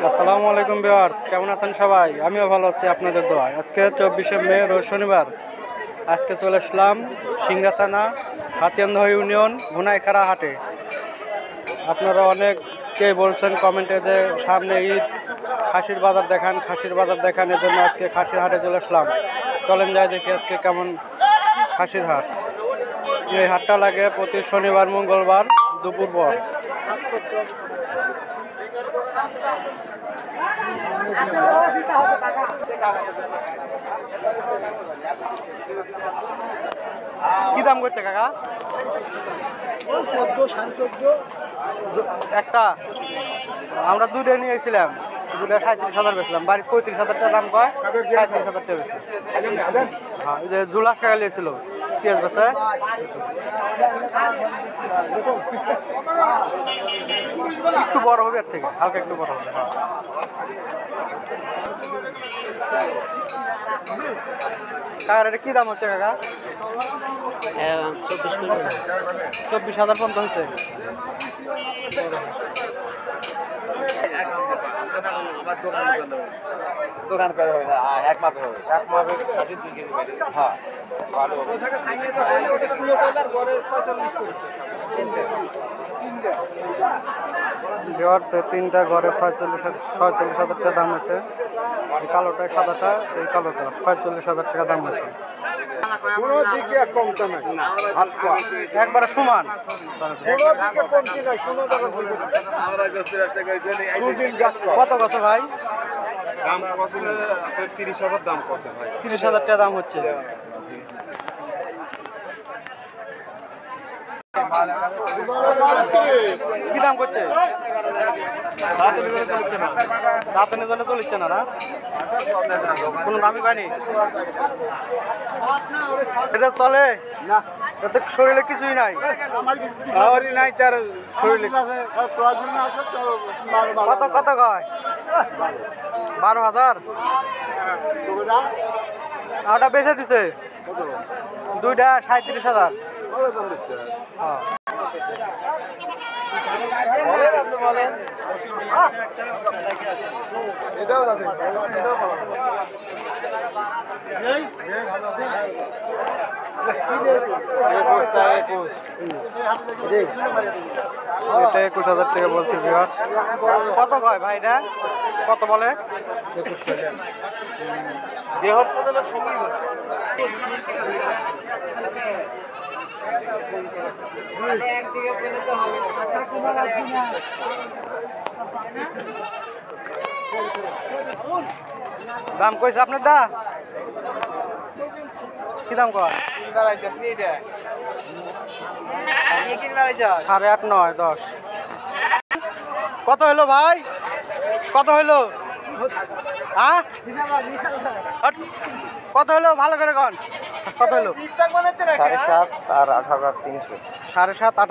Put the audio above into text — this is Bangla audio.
আসসালামু আলাইকুম ভিউয়ার্স, কেমন আছেন সবাই? আমিও ভালো আছি আপনাদের দোয়ায়। আজকে 24শে মে রোজ শনিবার। আজকে চলে আসলাম সিংড়া থানা হাতিয়ানদহ ইউনিয়ন গুনাইখাড়া হাটে। আপনারা অনেকেই বলছেন কমেন্টে যে সামনে ঈদ, খাসির বাজার দেখান, খাসির বাজার দেখান। এর জন্য আজকে খাসির হাটে চলে আসলাম। চলেন যাই দেখি আজকে কেমন খাসির হাট। এই হাটটা লাগে প্রতি শনিবার মঙ্গলবার দুপুর পর। কি দাম করছে কাকা? একটা আমরা দুটো নিয়ে এসেছিলাম, দুটো 37,000 বেচলাম। বাড়ির 35,000 টাকা দাম কয়, 37,000 টাকা বেচলাম। হ্যাঁ, এই যে জুলাস কাকা নিয়েছিল পেঁয়াজ বেছে একটু বড় হবে, এর থেকে হালকা একটু বড় হবে। কাকার এটা কি দাম হচ্ছে কাকা? 24,000 পর্যন্ত হয়েছে। দোকান করে হবে না, এক মাপে হবে, এক মাপে 2 কেজি বাড়ি। হ্যাঁ, তিনটা ঘরে 46,000 টাকা দাম আছে। এই কালোটায় সাদাটা, এই কালোটা 46,000 টাকা দাম আছে। একবারে সমান। কত কত ভাই? দাম কত? 30,000 দাম কত ভাই? 30,000 টাকা দাম হচ্ছে। কি দাম করছে? দাঁতনের জন্য চলিচ্ছে না, না কোনো দামই পায়নি। এটা চলে না, এতে শরীরে কিছুই নাই, নাই তার শরীরে। কত কত কয়? 12,000। ওটা বেঁচে দিছে দুইটা 37,000। হ্যাঁ, এটা 21,000 টাকা বলছে। কত কয় ভাই এটা? কত বলে? 21,000 দাম কইছে আপনারটা? কি দাম কয়? 8.5 9 10। কত হলো ভাই? কত হলো? হ্যাঁ, কত হলো ভালো করে কন? কত হলো? 7.5 আর 8,300। 7.5 8